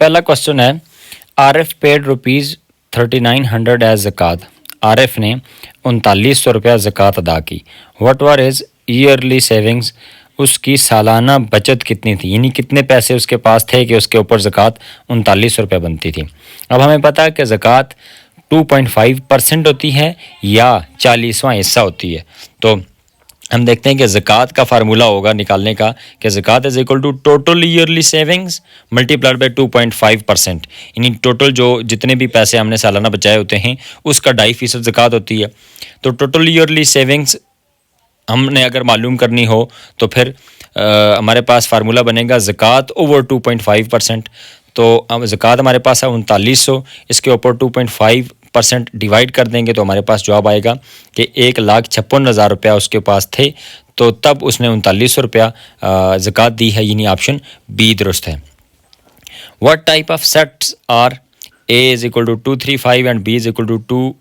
पहला क्वेश्चन है, Arif paid rupees 3900 as ज़कात। आरिफ ने 3900 रुपया ज़कात अदा की। What were his yearly savings, उसकी सालाना बचत कितनी थी, यानी कितने पैसे उसके पास थे कि उसके ऊपर ज़कात 3900 रुपया बनती थी। अब हमें पता है कि ज़कात 2.5% होती है या 40वां हिस्सा होती है। तो हम देखते हैं कि ज़कात का फार्मूला होगा निकालने का कि ज़कात is equal to total yearly savings multiplied by 2.5%, यानी टोटल जो जितने भी पैसे हमने सालाना बचाए होते हैं उसका 2.5% ज़कात होती है। तो टोटल ईयरली सेविंग्स हमने अगर मालूम करनी हो तो फिर हमारे पास फार्मूला बनेगा ज़कात ओवर 2.5%। तो अब ज़कात हमारे पास है 3900, इसके ऊपर 2.5% डिवाइड कर देंगे तो हमारे पास जवाब आएगा कि 1,56,000 रुपया उसके पास थे, तो तब उसने 3900 रुपया ज़कात दी है, यानी ऑप्शन बी दुरुस्त है। What type of sets are, A is equal to 235 and B is equal to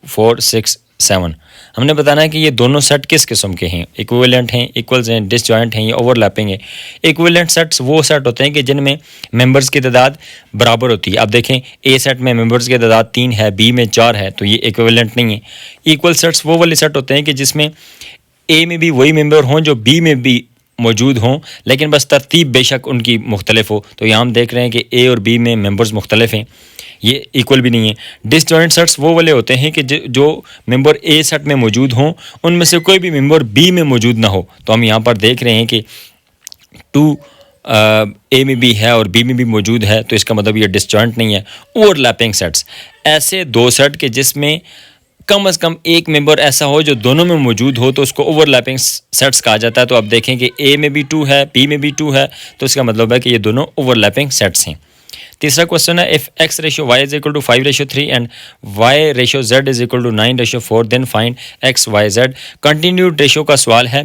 2467। हमने बताना है कि ये दोनों सेट किस किस्म के हैं, इक्विवेलेंट हैं, इक्वल्स हैं, डिसजॉइंट हैं या ओवरलैपिंग है। इक्विवेलेंट सेट्स वो सेट होते हैं कि जिनमें मेंबर्स की तादाद बराबर होती है। अब देखें ए सेट में मेंबर्स की तादाद 3 है, बी में 4 है, तो ये इक्विवेलेंट नहीं है। इक्वल सेट्स वो वाले सेट होते हैं कि जिसमें ए में भी वही मेंबर हों जो बी में भी मौजूद हों, लेकिन बस तरतीब बेशक उनकी मुख्तलिफ हो। तो यहाँ हम देख रहे हैं कि ए और बी में मेंबर्स मुख्तलिफ हैं, ये इक्वल भी नहीं है। डिसजॉइंट सेट्स वो वाले होते हैं कि जो मेंबर ए सेट में मौजूद हों उनमें से कोई भी मेंबर बी में मौजूद ना हो। तो हम यहाँ पर देख रहे हैं कि 2 ए में भी है और बी में भी मौजूद है, तो इसका मतलब ये डिसजॉइंट नहीं है। ओवरलैपिंग सेट्स, ऐसे दो सेट के जिसमें कम से कम एक मेंबर ऐसा हो जो दोनों में मौजूद हो, तो उसको ओवरलैपिंग सेट्स कहा जाता है। तो अब देखें कि ए में भी 2 है, बी में भी 2 है, तो इसका मतलब है कि ये दोनों ओवरलैपिंग सेट्स हैं। तीसरा क्वेश्चन है, if X ratio Y is equal to 5:3 and Y ratio Z is equal to 9:4 then find X Y Z. Continued ratio का सवाल है।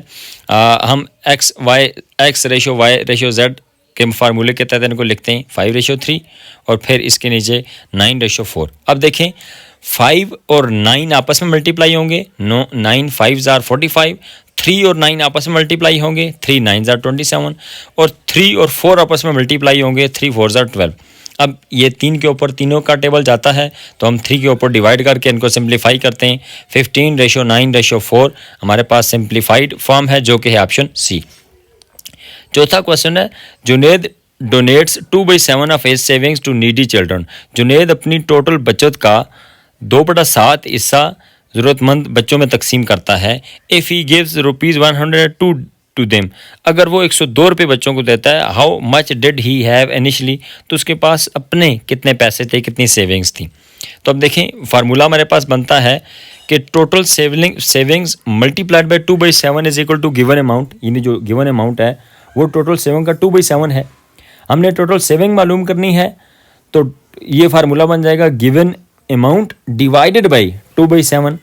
हम X ratio Y ratio Z के फार्मूले के तहत इनको लिखते हैं 5:3 और फिर इसके नीचे 9:4। अब देखें 5 और 9 आपस में मल्टीप्लाई होंगे, 9 5 ज़ार 45, 3 और 9 आपस में मल्टीप्लाई होंगे, 3 9 ज़ार 27 और 3 और 4 आपस में मल्टीप्लाई होंगे, 3 4 ज़ार 12। अब ये 3 के ऊपर तीनों का टेबल जाता है, तो हम 3 के ऊपर डिवाइड करके इनको सिंप्लीफाई करते हैं। 15:9:4 हमारे पास सिंप्लीफाइड फॉर्म है जो कि है ऑप्शन सी। चौथा क्वेश्चन है, Junaid donates 2/7 of his savings to needy children. Junaid अपनी टोटल बचत का 2/7 हिस्सा ज़रूरतमंद बच्चों में तकसीम करता है। If he gives ₹102 to them, अगर वो 102 रुपये बच्चों को देता है, how much did he have initially, तो उसके पास अपने कितने पैसे थे, कितनी सेविंग्स थी। तो अब देखें फार्मूला हमारे पास बनता है कि total savings multiplied by 2/7 is equal to given amount, यानी जो गिवन अमाउंट है वो टोटल सेविंग का 2/7 है। हमने टोटल सेविंग मालूम करनी है, तो ये फार्मूला बन जाएगा गिवन अमाउंट डिवाइडेड बाई 2/7।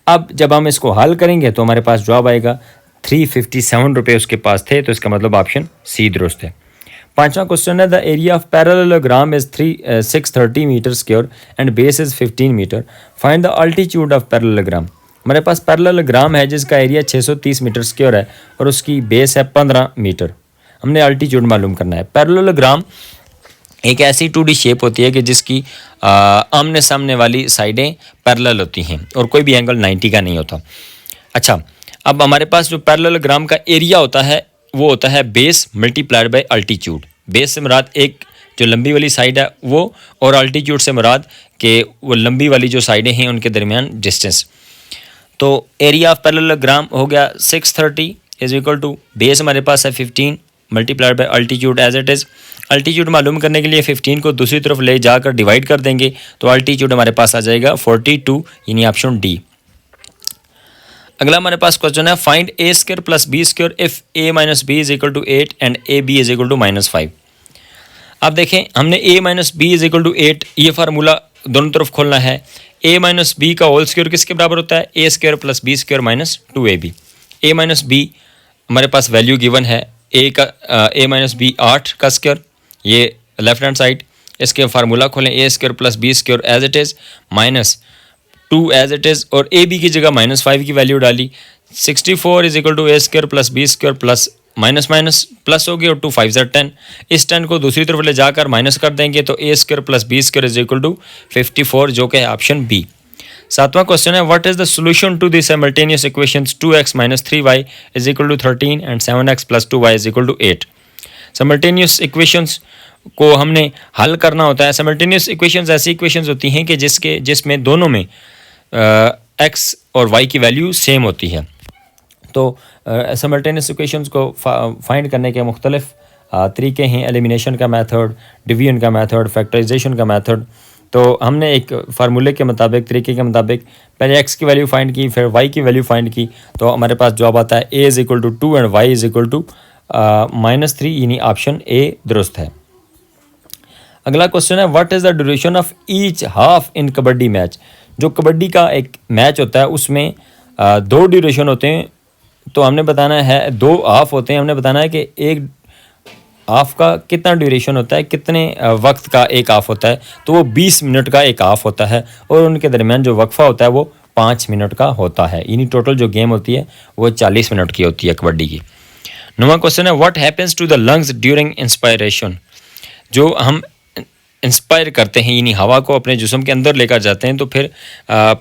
अब जब हम इसको हल करेंगे तो हमारे पास जवाब आएगा 357 रुपये उसके पास थे, तो इसका मतलब ऑप्शन सी दुरुस्त है। पांचवा क्वेश्चन है, the area of parallelogram is 630 metre square and base is 15 metre, find the altitude of parallelogram. हमारे पास पैरेललोग्राम है जिसका एरिया 630 मीटर स्क्वायर है और उसकी बेस है 15 मीटर। हमने अल्टीट्यूड मालूम करना है। पैरेललोग्राम एक ऐसी 2D शेप होती है कि जिसकी आमने सामने वाली साइडें पैरेलल होती हैं और कोई भी एंगल 90 का नहीं होता। अच्छा, अब हमारे पास जो पैरेललोग्राम का एरिया होता है वो होता है base multiplied by altitude. Base से मुराद एक जो लंबी वाली साइड है वो, और अल्टीट्यूड से मुराद कि वो लंबी वाली जो साइडें हैं उनके दरमियान डिस्टेंस। तो एरिया ऑफ पैरेललोग्राम हो गया 630 इज इक्वल टू बेस हमारे पास है 15 multiplied by altitude as it is. Altitude मालूम करने के लिए 15 को दूसरी तरफ ले जाकर डिवाइड कर देंगे तो अल्टीट्यूड हमारे पास आ जाएगा 42, यानी ऑप्शन डी। अगला हमारे पास क्वेश्चन है, find A square plus B square if A minus B is equal to 8 and A B is equal to -5। अब देखें हमने A minus B is equal to 8, ये फार्मूला दोनों तरफ खोलना है। ए माइनस बी का होल स्क्वायर किसके बराबर होता है, A square plus B square minus 2ab। A minus B हमारे पास वैल्यू गिवन है, ए माइनस बी 8 का स्क्वायर, ये लेफ्ट हैंड साइड। इसके फार्मूला खोलें, A square plus B square as it is minus 2 as it is, और A B की जगह -5 की वैल्यू डाली। 64 is equal to A square plus B square plus minus minus plus होगी और 2 5 10। इस 10 को दूसरी तरफ ले जाकर माइनस कर देंगे तो A square plus B square is equal to 54, जो कि है ऑप्शन बी। सातवां क्वेश्चन है what is the solution to the simultaneous equations 2x minus 3y is equal to 13 and 7x plus 2y is equal to 8। Simultaneous equations को हमने हल करना होता है। साइमल्टेनियस इक्वेशंस ऐसी इक्वेशंस होती हैं कि जिसमें दोनों में x और y की वैल्यू सेम होती है। तो साइमल्टेनियस इक्वेशंस को फाइंड करने के मुख्तलिफ तरीके हैं, एलिमिनेशन का मेथड, डिवीजन का मेथड, फैक्टराइजेशन का मेथड। तो हमने एक फार्मूले के मुताबिक, तरीके के मुताबिक पहले x की वैल्यू फाइंड की, फिर y की वैल्यू फाइंड की, तो हमारे पास जवाब आता है a is equal to 2 and y is equal to -3, यानी ऑप्शन ए दुरुस्त है। अगला क्वेश्चन है what is the duration of each half in kabaddi match. जो कबड्डी का एक मैच होता है उसमें दो ड्यूरेशन होते हैं, तो हमने बताना है, दो हाफ होते हैं, हमने बताना है कि एक हाफ का कितना ड्यूरेशन होता है, कितने वक्त का एक हाफ होता है। तो वो 20 मिनट का एक हाफ होता है और उनके दरमियान जो वक्फा होता है वो 5 मिनट का होता है, यानी टोटल जो गेम होती है वो 40 मिनट की होती है कबड्डी की। 9वां क्वेश्चन है what happens to the lungs during inspiration. जो हम इंस्पायर करते हैं, यानी हवा को अपने जिस्म के अंदर लेकर जाते हैं, तो फिर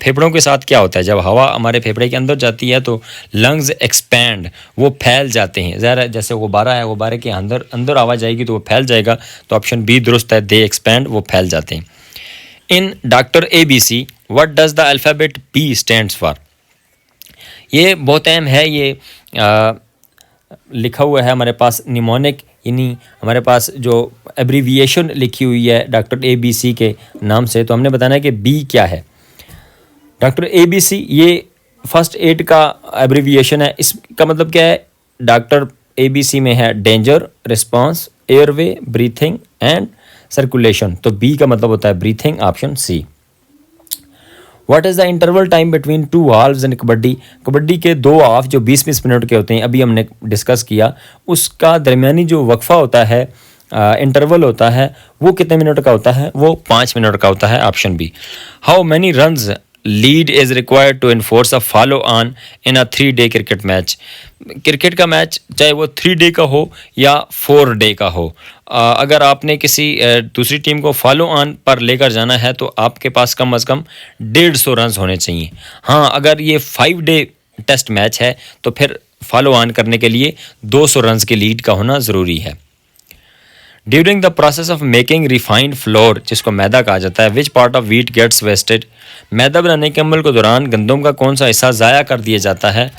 फेफड़ों के साथ क्या होता है, जब हवा हमारे फेफड़े के अंदर जाती है तो लंग्स एक्सपैंड, वो फैल जाते हैं। ज़रा जैसे गुब्बारा है, गुब्बारे के अंदर अंदर आवाज़ आएगी तो वो फैल जाएगा, तो ऑप्शन बी दुरुस्त है, दे एक्सपैंड, वो फैल जाते हैं। In doctor ABC what does the alphabet B stands for. ये बहुत अहम है, ये लिखा हुआ है हमारे पास निमोनिक, यानी हमारे पास जो एब्रीविएशन लिखी हुई है डॉक्टर ABC के नाम से, तो हमने बताना है कि B क्या है। डॉक्टर ABC ये फर्स्ट एड का एब्रीविएशन है। इसका मतलब क्या है, डॉक्टर ABC में है danger, response, airway, breathing and circulation. तो B का मतलब होता है breathing, option C. What is the interval time between two halves in kabaddi. Kabaddi के दो हाफ जो 20-20 मिनट के होते हैं, अभी हमने डिस्कस किया, उसका दरमियानी जो वक्फा होता है, इंटरवल होता है, वो कितने मिनट का होता है, वो 5 मिनट का होता है, option B. How many runs lead is required to enforce a follow on in a 3 day cricket match. Cricket का मैच चाहे वो 3 डे का हो या 4 डे का हो, अगर आपने किसी दूसरी टीम को फॉलो ऑन पर लेकर जाना है तो आपके पास कम अज़ कम 150 रन होने चाहिए। हाँ, अगर ये 5 डे टेस्ट मैच है तो फिर फॉलो ऑन करने के लिए 200 रन के लीड का होना ज़रूरी है। During the process of making refined flour, जिसको मैदा कहा जाता है, which part of wheat gets wasted. मैदा बनाने के अमल के दौरान गंदम का कौन सा हिस्सा ज़ाया कर दिया जाता है,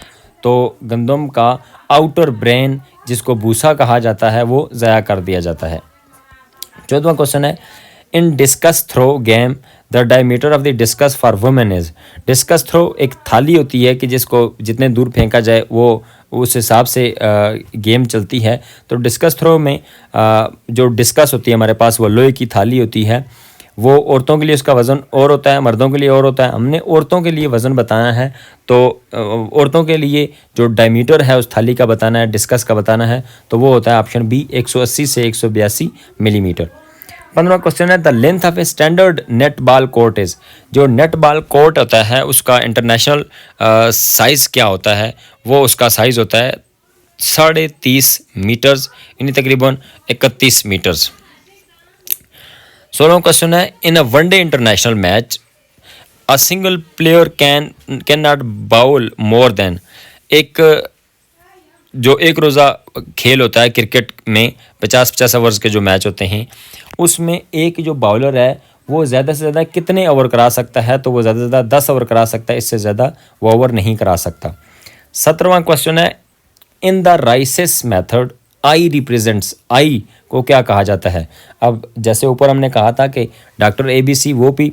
तो गंदम का आउटर ब्रेन, जिसको भूसा कहा जाता है, वो ज़ाया कर दिया जाता है। 14वां क्वेश्चन है in discus throw game the diameter of the discus for women is. Discus throw एक थाली होती है कि जिसको जितने दूर फेंका जाए वो उस हिसाब से गेम चलती है। तो डिस्कस थ्रो में जो डिस्कस होती है हमारे पास, वो लोहे की थाली होती है। वो औरतों के लिए उसका वज़न और होता है, मर्दों के लिए और होता है। हमने औरतों के लिए वज़न बताना है, तो औरतों के लिए जो डायमीटर है उस थाली का बताना है, डिस्कस का बताना है, तो वो होता है ऑप्शन बी 180 से 182 मिलीमीटर। 15वां क्वेश्चन है the length of a standard net ball court is. जो नेट बॉल कोर्ट होता है उसका इंटरनेशनल साइज़ क्या होता है, वो उसका साइज़ होता है 30.5 मीटर्स, यानी तकरीबन 31 मीटर्स। 16वां क्वेश्चन है in a one day international match a single player can not bowl more than. जो एक रोज़ा खेल होता है क्रिकेट में, 50-50 ओवर्स के जो मैच होते हैं, उसमें एक जो बाउलर है वो ज़्यादा से ज़्यादा कितने ओवर करा सकता है, तो वो ज़्यादा से ज़्यादा 10 ओवर करा सकता है, इससे ज़्यादा वो ओवर नहीं करा सकता। 17वां क्वेश्चन है in the raises method I represents. I को क्या कहा जाता है। अब जैसे ऊपर हमने कहा था कि डॉक्टर ABC वो भी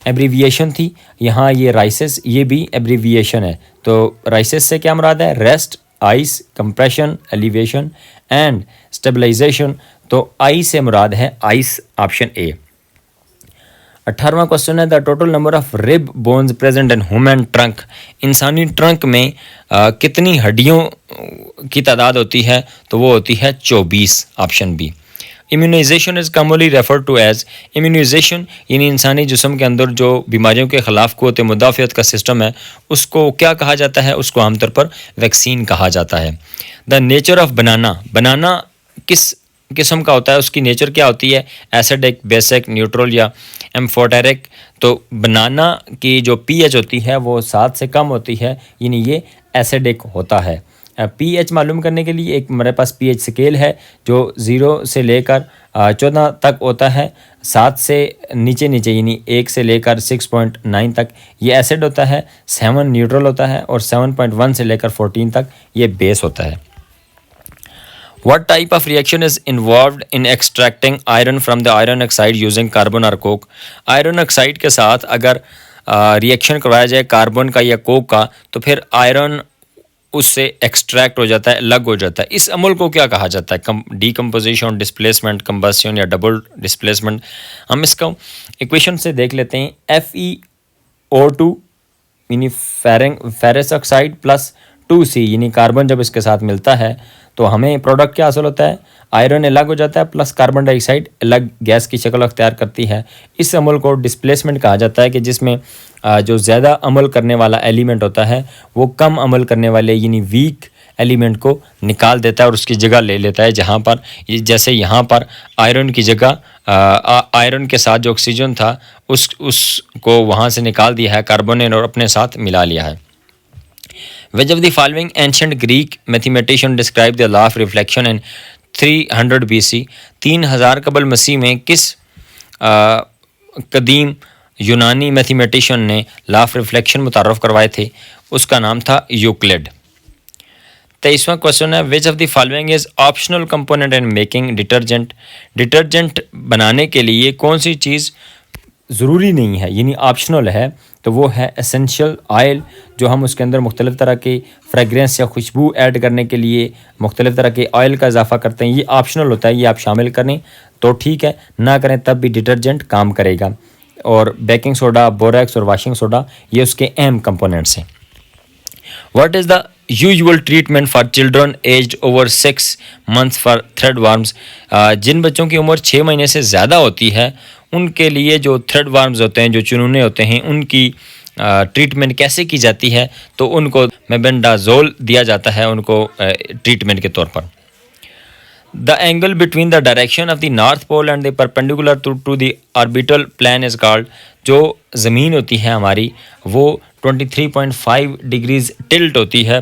एब्रीविएशन थी, यहाँ ये राइसेस ये भी एब्रीविएशन है। तो राइसेस से क्या मुराद है, rest, ice, compression, elevation and stabilization. तो आई से मुराद है आइस, ऑप्शन ए। 18वां क्वेश्चन है the total number of rib bones present in human trunk. इंसानी ट्रंक में कितनी हड्डियों की तादाद होती है, तो वो होती है 24, option B. Immunization is commonly refer to as immunization, यानी इंसानी जिस्म के अंदर जो बीमारियों के ख़िलाफ़ क़ुव्वत मुदाफ़ियत का सिस्टम है उसको क्या कहा जाता है? उसको आमतौर पर वैक्सीन कहा जाता है। द नेचर ऑफ बनाना, बनाना किस किस्म का होता है, उसकी नेचर क्या होती है? एसिडिक, बेसिक, न्यूट्रल या एम्फोटेरिक। तो बनाना की जो pH होती है वो 7 से कम होती है, यानी ये एसिडिक होता है। pH मालूम करने के लिए एक हमारे पास pH स्केल है जो 0 से लेकर 14 तक होता है। 7 से नीचे नीचे यानी 1 से लेकर 6.9 तक ये एसिड होता है, 7 न्यूट्रल होता है और 7.1 से लेकर 14 तक ये बेस होता है। What type of reaction is involved in extracting iron from the iron oxide using carbon or coke? Iron oxide के साथ अगर रिएक्शन करवाया जाए कार्बन का या कोक का तो फिर आयरन उससे एक्सट्रैक्ट हो जाता है, अलग हो जाता है। इस अमल को क्या कहा जाता है? डीकम्पोजिशन, डिस्प्लेसमेंट, कंबस्शन या डबल डिस्प्लेसमेंट। हम इसका इक्वेशन से देख लेते हैं। FeO2 यानी फेरस ऑक्साइड प्लस 2C यानी कार्बन जब इसके साथ मिलता है तो हमें प्रोडक्ट क्या हासिल होता है? आयरन अलग हो जाता है प्लस कार्बन डाइऑक्साइड अलग गैस की शक्ल अख्तियार करती है। इस अमल को डिस्प्लेसमेंट कहा जाता है कि जिसमें जो ज़्यादा अमल करने वाला एलिमेंट होता है वो कम अमल करने वाले यानी वीक एलिमेंट को निकाल देता है और उसकी जगह ले लेता है। जहाँ पर जैसे यहाँ पर आयरन की जगह आयरन के साथ जो ऑक्सीजन था उसको वहाँ से निकाल दिया है कार्बन ने और अपने साथ मिला लिया है। Which of the following ancient Greek mathematician described the law of reflection in 300 BC? 3000 कबल मसीह में किस कदीम यूनानी मैथमेटिशियन ने लॉ ऑफ रिफ्लेक्शन मुतारफ़ करवाए थे? उसका नाम था यूक्लिड। 23वां क्वेश्चन है which of the following is optional component in making detergent? Detergent बनाने के लिए कौन सी चीज़ ज़रूरी नहीं है यानी ऑप्शनल है? तो वो है एसेंशियल ऑयल, जो हम उसके अंदर मुख्तलिफ़ तरह के फ्रेगरेंस या खुशबू ऐड करने के लिए मुख्तलिफ़ तरह के ऑयल का इजाफा करते हैं। ये ऑप्शनल होता है, ये आप शामिल करें तो ठीक है, ना करें तब भी डिटर्जेंट काम करेगा। और बेकिंग सोडा, बोरेक्स और वाशिंग सोडा ये उसके अहम कंपोनेंट्स हैं। What is the usual treatment for children aged over 6 months for threadworms? जिन बच्चों की उम्र 6 महीने से ज़्यादा होती है उनके लिए जो थ्रेडवर्म्स होते हैं, जो चुनूने होते हैं, उनकी ट्रीटमेंट कैसे की जाती है? तो उनको मेबेंडाजोल दिया जाता है उनको ट्रीटमेंट के तौर पर। The angle between the direction of the north pole and the perpendicular to the orbital plane is called. जो ज़मीन होती है हमारी वो 23.5 डिग्रीज टिल्ट होती है।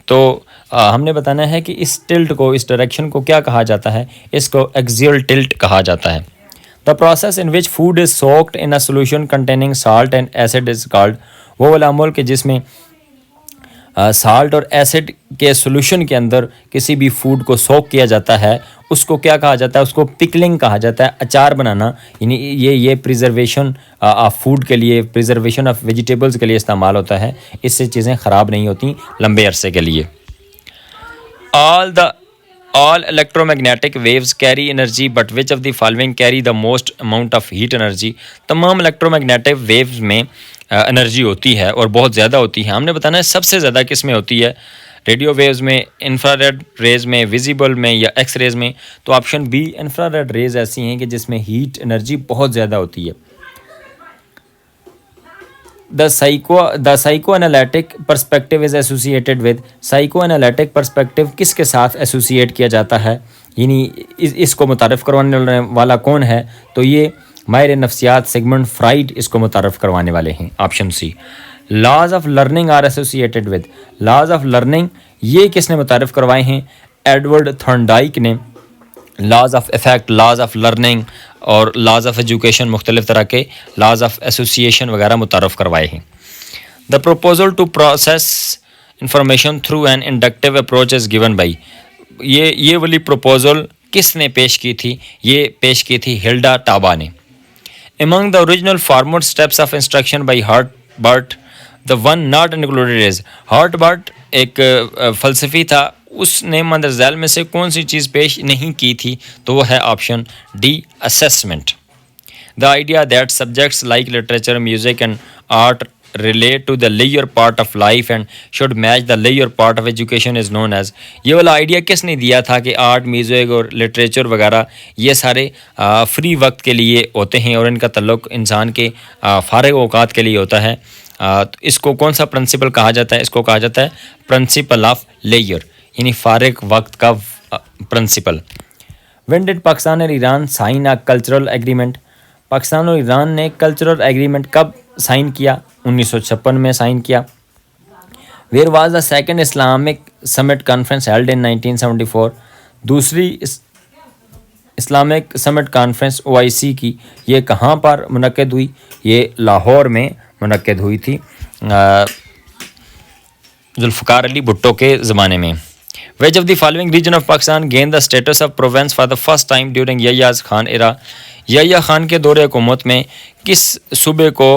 तो हमने बताना है कि इस टिल्ट को, इस डायरेक्शन को क्या कहा जाता है? इसको एक्सियल टिल्ट कहा जाता है। The process in which food is soaked in a solution containing salt and acid is called. वो वाला अमल के जिसमें साल्ट और एसिड के सोल्यूशन के अंदर किसी भी फूड को सोक किया जाता है उसको क्या कहा जाता है? उसको पिकलिंग कहा जाता है, अचार बनाना। यानी ये प्रिजर्वेशन ऑफ फूड के लिए, प्रिजर्वेशन ऑफ वेजिटेबल्स के लिए इस्तेमाल होता है। इससे चीज़ें ख़राब नहीं होती लंबे अरसे के लिए। All electromagnetic waves carry energy, but which of the following carry the most amount of heat energy? तमाम इलेक्ट्रोमैग्नेटिक वेव्स में एनर्जी होती है और बहुत ज़्यादा होती है। हमने बताना है सबसे ज़्यादा किस में होती है? रेडियो वेव्स में, इंफ्रारेड रेज में, विजिबल में या एक्स रेज में? तो ऑप्शन बी इंफ्रारेड रेज ऐसी हैं कि जिसमें हीट एनर्जी बहुत ज़्यादा होती है। The psycho analytic perspective is associated with. Psycho analytic perspective किसके साथ एसोसिएट किया जाता है? यानी इसको मुतारफ़ करवाने वाला कौन है? तो ये माहिर नफ्सियात सिगमंड फ्राइड इसको मुतारफ़ करवाने वाले हैं। Option C. Laws of learning are associated with. Laws of learning ये किसने मुतारफ़ करवाए हैं? एडवर्ड थॉर्नडाइक ने laws of effect, laws of learning और लॉज ऑफ एजुकेशन, मुख्तलिफ़ तरह के लॉज ऑफ एसोसिएशन वगैरह मुतारफ़ करवाए हैं। The proposal to process information through an inductive approach is given by. ये वाली प्रपोजल किसने पेश की थी? ये पेश की थी हिल्डा टाबा ने। Among the original forward steps of instruction by Hurtbut, the one not included is Hurtbut एक फ़लसफ़ी था, उसने मंदरज़ैल में से कौन सी चीज़ पेश नहीं की थी? तो वो है option D assessment. The idea that subjects like literature, music and art relate to the leisure part of life and should match the leisure part of education is known as। ये वाला आइडिया किसने दिया था कि art, music और literature वगैरह ये सारे फ्री वक्त के लिए होते हैं और इनका तल्लुक़ इंसान के फ़ारिग औक़ात के लिए होता है। तो इसको कौन सा प्रिंसिपल कहा जाता है? इसको कहा जाता है प्रिंसिपल ऑफ लेयर, यानी फ़ारिग वक्त का प्रिंसिपल। व्हेन डिड पाकिस्तान और Iran sign a cultural agreement? Pakistan और ईरान ने कल्चरल एग्रीमेंट कब साइन किया? 1956 में साइन किया। Where was the second Islamic summit conference held in 1974? दूसरी इस्लामिक समिट कॉन्फ्रेंस OIC की ये कहाँ पर मुनक्किद हुई? ये लाहौर में मुनक्किद हुई थी जुल्फ़िकार अली भुट्टो के ज़माने में। Which of the following region of Pakistan gained the status of province for the first time during Yahya Khan era? यह्या Khan के दौरे हुकूमत में किस सूबे को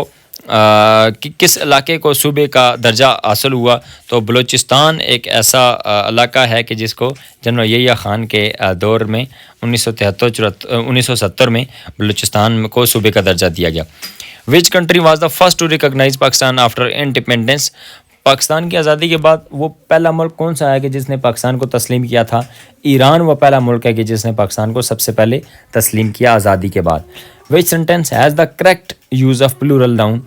किस इलाके को सूबे का दर्जा हासिल हुआ? तो बलूचिस्तान एक ऐसा इलाका है कि जिसको जनरल यह्या खान के दौर में 1970 में बलूचिस्तान को सूबे का दर्जा दिया गया। Which country was the first to recognise Pakistan after independence? Pakistan की आज़ादी के बाद वो पहला मुल्क कौन सा है कि जिसने पाकिस्तान को तस्लीम किया था? ईरान वो पहला मुल्क है कि जिसने पाकिस्तान को सबसे पहले तस्लीम किया आज़ादी के बाद। Which sentence has the correct use of plural noun?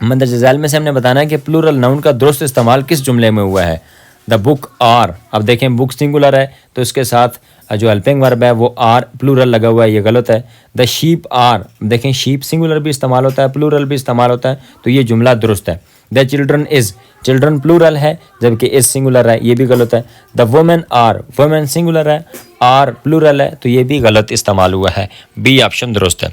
मंदरजा झैल में से हमने बताना है कि प्लूरल नाउन का दुरुस्त इस्तेमाल किस जुमले में हुआ है? The book are. अब देखें बुक सिंगुलर है तो इसके साथ जो हेल्पिंग वर्ब है वो आर प्लूरल लगा हुआ है, ये गलत है। द शीप आर, देखें शीप सिंगुलर भी इस्तेमाल होता है, प्लूरल भी इस्तेमाल होता है, तो ये जुमला दुरुस्त है। The children is, children plural है जबकि इज़ सिंगुलर है, ये भी गलत है। The women are, women singular है, आर प्लूरल है, तो ये भी गलत इस्तेमाल हुआ है। बी ऑप्शन दुरुस्त है।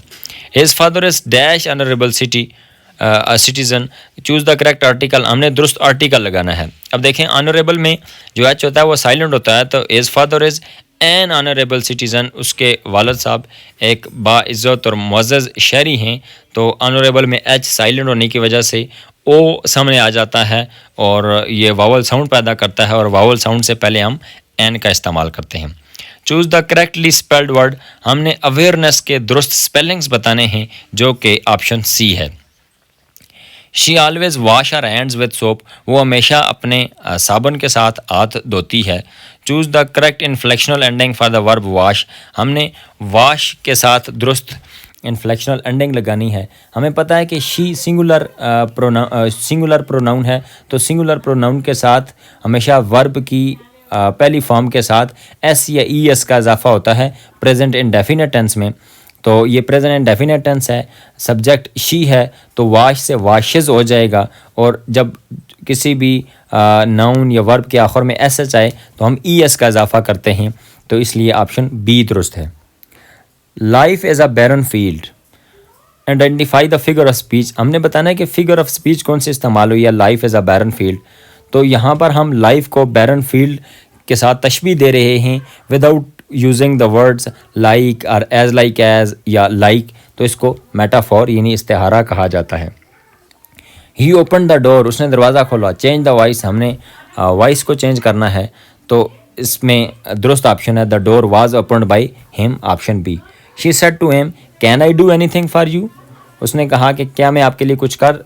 His father is dash honourable citizen, choose the correct article. हमने दुरुस्त आर्टिकल लगाना है। अब देखें ऑनरेबल में जो एच होता है वो साइलेंट होता है, तो his father is an honourable citizen, उसके वालिद साहब एक बाइज़्ज़त और मुअज़्ज़ज़ शहरी हैं, तो ऑनरेबल में एच साइलेंट होने की वजह से ओ सामने आ जाता है और ये वावल साउंड पैदा करता है, और वावल साउंड से पहले हम एन का इस्तेमाल करते हैं। Choose the correctly spelled word, हमने अवेयरनेस के दुरुस्त स्पेलिंग्स बताने हैं जो कि ऑप्शन सी है। She always wash her hands with soap, वो हमेशा अपने साबुन के साथ हाथ धोती है। Choose the correct inflectional ending for the verb wash, हमने वॉश के साथ दुरुस्त इन्फ्लेक्शनल एंडिंग लगानी है। हमें पता है कि शी सिंगुलर प्रोनाउन है, तो सिंगुलर प्रोनाउन के साथ हमेशा वर्ब की पहली फॉर्म के साथ एस या ई एस का इजाफा होता है प्रेजेंट इंडेफिनिट टेंस में। तो ये प्रेजेंट इंडेफिनिट टेंस है, सब्जेक्ट शी है तो वाश से वाशिज़ हो जाएगा, और जब किसी भी नाउन या वर्ब के आखिर में एस एच आए तो हम ई एस का इजाफा करते हैं, तो इसलिए ऑप्शन बी दुरुस्त है। Life is a barren field, identify the figure of speech, हमने बताना है कि फिगर ऑफ स्पीच कौन सी इस्तेमाल हुई है life is a barren field. तो यहाँ पर हम लाइफ को बैरन फील्ड के साथ तशबीह दे रहे हैं without using the words like और एज लाइक एज या लाइक, तो इसको मेटाफॉर यानी इस्तेहारा कहा जाता है। ही ओपन द डोर, उसने दरवाज़ा खोला। चेंज द वॉइस, हमने वॉइस को चेंज करना है, तो इसमें दुरुस्त ऑप्शन है the door was opened by him, option B. She said to him can I do anything for you, उसने कहा कि क्या मैं आपके लिए कुछ कर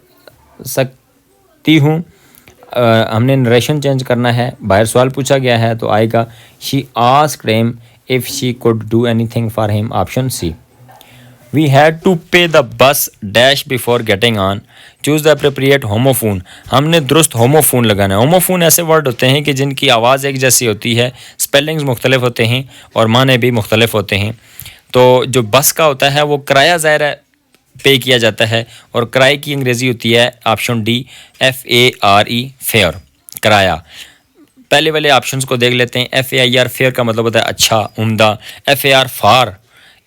सकती हूँ। हमने नरेशन चेंज करना है, बाहर सवाल पूछा गया है तो आएगा she asked him if she could do anything for him, option C. We had to pay the bus dash before getting on, choose the appropriate homophone, हमने दुरुस्त होमोफोन लगाना है। होमोफोन ऐसे वर्ड होते हैं कि जिनकी आवाज़ एक जैसी होती है, स्पेलिंग्स मुख्तलिफ होते हैं और माने भी मुख्तलिफ होते हैं। तो जो बस का होता है वो किराया ज़ाहिर है पे किया जाता है, और किराए की अंग्रेज़ी होती है ऑप्शन डी FARE, फेयर, किराया। पहले वाले ऑप्शंस को देख लेते हैं। FAIR फेयर का मतलब होता है अच्छा, उम्दा। FAR फार,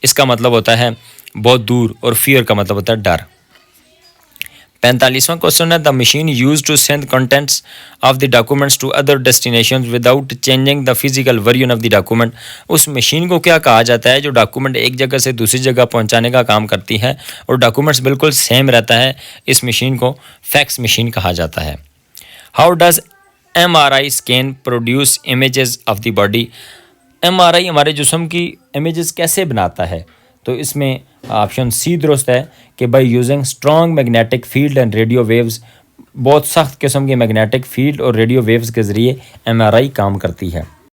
इसका मतलब होता है बहुत दूर, और फियर का मतलब होता है डर। 45वां क्वेश्चन है the machine use to send contents of the documents to other destinations without changing the physical version of the document, उस मशीन को क्या कहा जाता है जो डॉक्यूमेंट एक जगह से दूसरी जगह पहुंचाने का काम करती है और डॉक्यूमेंट्स बिल्कुल सेम रहता है, इस मशीन को फैक्स मशीन कहा जाता है। How does MRI scan produce images of the body, MRI हमारे जिस्म की इमेजेस कैसे बनाता है? तो इसमें ऑप्शन सी दुरुस्त है कि by using strong magnetic field and radio waves, बहुत सख्त किस्म की मैग्नेटिक फील्ड और रेडियो वेव्स के ज़रिए MRI काम करती है।